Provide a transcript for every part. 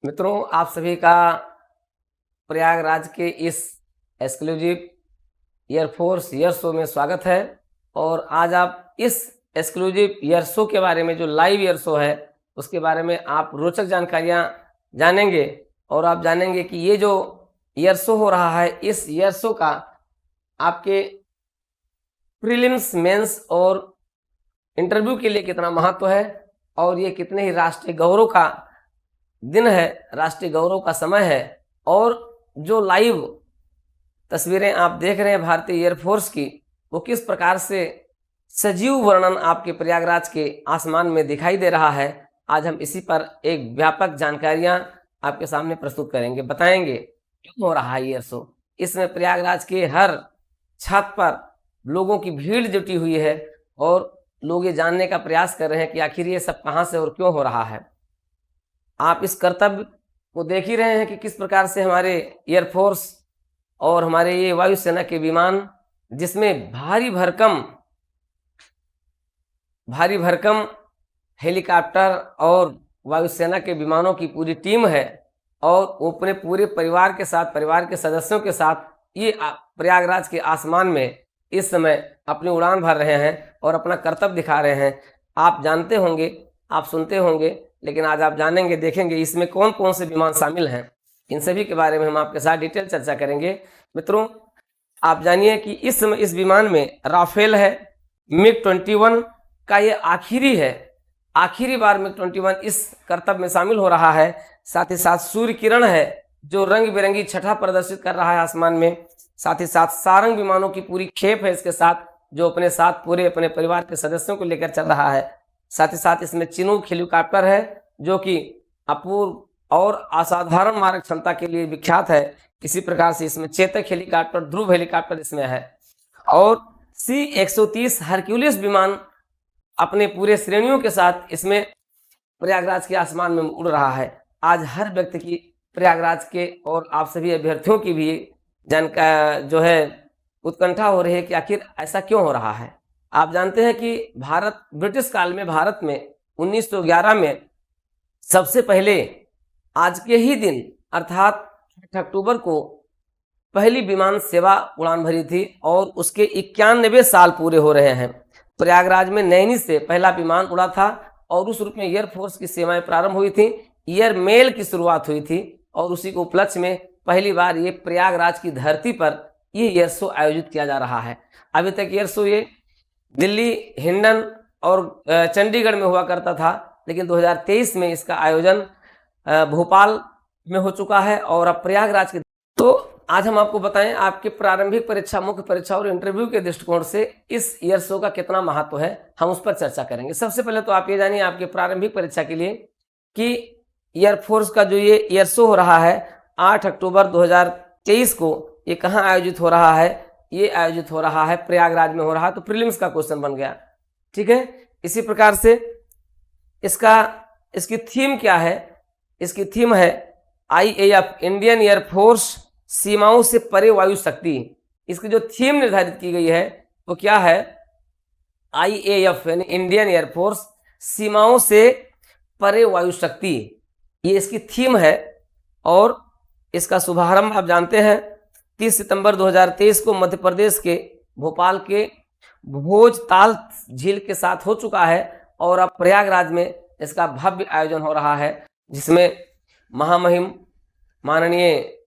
मित्रों, आप सभी का प्रयागराज के इस एक्सक्लूसिव एयरफोर्स एयर शो में स्वागत है। और आज आप इस एक्सक्लूसिव एयर शो के बारे में, जो लाइव एयर शो है, उसके बारे में आप रोचक जानकारियां जानेंगे। और आप जानेंगे कि ये जो एयर शो हो रहा है, इस एयर शो का आपके प्रीलिम्स, मेंस और इंटरव्यू के लिए कितना महत्व है, और ये कितने ही राष्ट्रीय गौरव का दिन है, राष्ट्रीय गौरव का समय है। और जो लाइव तस्वीरें आप देख रहे हैं भारतीय एयरफोर्स की, वो किस प्रकार से सजीव वर्णन आपके प्रयागराज के आसमान में दिखाई दे रहा है। आज हम इसी पर एक व्यापक जानकारियां आपके सामने प्रस्तुत करेंगे, बताएंगे क्यों हो रहा है एयर शो। इसमें प्रयागराज के हर छत पर लोगों की भीड़ जुटी हुई है और लोग ये जानने का प्रयास कर रहे हैं कि आखिर ये सब कहाँ से और क्यों हो रहा है। आप इस कर्तव्य को देख ही रहे हैं कि किस प्रकार से हमारे एयरफोर्स और हमारे ये वायुसेना के विमान, जिसमें भारी भरकम हेलीकॉप्टर और वायुसेना के विमानों की पूरी टीम है, और वो अपने पूरे परिवार के साथ, परिवार के सदस्यों के साथ ये प्रयागराज के आसमान में इस समय अपनी उड़ान भर रहे हैं और अपना कर्तव्य दिखा रहे हैं। आप जानते होंगे, आप सुनते होंगे, लेकिन आज आप जानेंगे, देखेंगे इसमें कौन कौन से विमान शामिल हैं। इन सभी के बारे में हम आपके साथ डिटेल चर्चा करेंगे। मित्रों, आप जानिए कि इस समय इस विमान में राफेल है, MiG-21 का ये आखिरी बार MiG-21 इस कर्तव्य में शामिल हो रहा है। साथ ही साथ सूर्य किरण है, जो रंग बिरंगी छठा प्रदर्शित कर रहा है आसमान में। साथ ही साथ सारंग विमानों की पूरी खेप है इसके साथ, जो अपने साथ पूरे अपने परिवार के सदस्यों को लेकर चल रहा है। साथ ही साथ इसमें चिनूक हेलीकॉप्टर है, जो कि अपूर्व और असाधारण मारक क्षमता के लिए विख्यात है। इसी प्रकार से इसमें चेतक हेलीकॉप्टर, ध्रुव हेलीकॉप्टर इसमें है, और C-130 हरक्यूलिस विमान अपने पूरे श्रेणियों के साथ इसमें प्रयागराज के आसमान में उड़ रहा है। आज हर व्यक्ति की प्रयागराज के और आप सभी अभ्यर्थियों की भी जो है उत्कंठा हो रही है कि आखिर ऐसा क्यों हो रहा है। आप जानते हैं कि ब्रिटिश काल में भारत में 1911 में सबसे पहले आज के ही दिन अर्थात 8 अक्टूबर को पहली विमान सेवा उड़ान भरी थी, और उसके 91 साल पूरे हो रहे हैं। प्रयागराज में नैनी से पहला विमान उड़ा था, और उस रूप में एयरफोर्स की सेवाएं प्रारंभ हुई थी। एयर मेल की शुरुआत हुई थी, और उसी को उपलक्ष्य में पहली बार ये प्रयागराज की धरती पर ये एयर शो आयोजित किया जा रहा है। अभी तक एयर शो ये दिल्ली, हिंडन और चंडीगढ़ में हुआ करता था, लेकिन 2023 में इसका आयोजन भोपाल में हो चुका है, और अब प्रयागराज के। तो आज हम आपको बताएं आपके प्रारंभिक परीक्षा, मुख्य परीक्षा और इंटरव्यू के दृष्टिकोण से इस एयर शो का कितना महत्व है, हम उस पर चर्चा करेंगे। सबसे पहले तो आप ये जानिए आपके प्रारंभिक परीक्षा के लिए कि एयरफोर्स का जो ये एयर शो हो रहा है 8 अक्टूबर 2023 को, ये कहाँ आयोजित हो रहा है। ये आयोजित हो रहा है प्रयागराज में हो रहा है। तो प्रीलिम्स का क्वेश्चन बन गया, ठीक है। इसी प्रकार से इसकी थीम क्या है। इसकी थीम है IAF, इंडियन एयरफोर्स सीमाओं से परे वायु शक्ति। इसकी जो थीम निर्धारित की गई है वो क्या है, IAF यानी इंडियन एयरफोर्स सीमाओं से परे वायु शक्ति, ये इसकी थीम है। और इसका शुभारंभ आप जानते हैं 30 सितंबर 2023 को मध्य प्रदेश के भोपाल के भोजताल झील के साथ हो चुका है, और अब प्रयागराज में इसका भव्य आयोजन हो रहा है, जिसमें महामहिम माननीय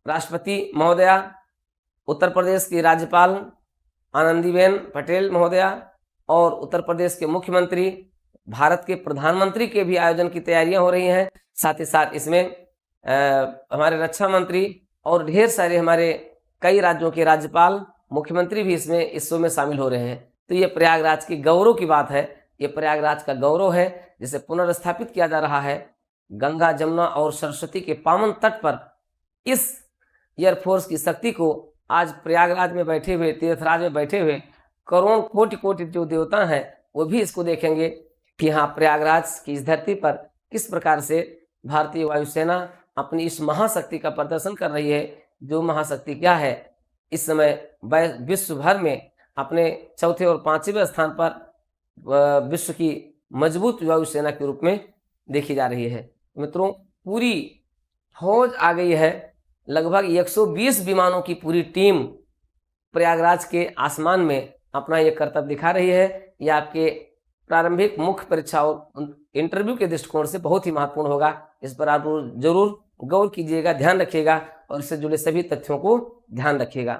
राष्ट्रपति महोदया, उत्तर प्रदेश की राज्यपाल आनंदीबेन पटेल महोदया, और उत्तर प्रदेश के मुख्यमंत्री, भारत के प्रधानमंत्री के भी आयोजन की तैयारियां हो रही हैं। साथ ही साथ इसमें हमारे रक्षा मंत्री और ढेर सारे हमारे कई राज्यों के राज्यपाल, मुख्यमंत्री भी इसमें इस शो में शामिल हो रहे हैं। तो ये प्रयागराज की गौरव की बात है, ये प्रयागराज का गौरव है, जिसे पुनर्स्थापित किया जा रहा है। गंगा, जमुना और सरस्वती के पावन तट पर इस एयरफोर्स की शक्ति को आज प्रयागराज में बैठे हुए, तीर्थराज में बैठे हुए करोड़ कोटि जो देवता हैं, वो भी इसको देखेंगे कि हाँ, प्रयागराज की इस धरती पर किस प्रकार से भारतीय वायुसेना अपनी इस महाशक्ति का प्रदर्शन कर रही है। जो महाशक्ति क्या है, इस समय विश्व भर में अपने चौथे और 5वें स्थान पर विश्व की मजबूत वायुसेना के रूप में देखी जा रही है। मित्रों, पूरी फौज आ गई है। लगभग 120 विमानों की पूरी टीम प्रयागराज के आसमान में अपना ये कर्तव्य दिखा रही है। ये आपके प्रारंभिक मुख्य परीक्षा और इंटरव्यू के दृष्टिकोण से बहुत ही महत्वपूर्ण होगा। इस पर आप जरूर गौर कीजिएगा, ध्यान रखिएगा और इससे जुड़े सभी तथ्यों को ध्यान रखिएगा।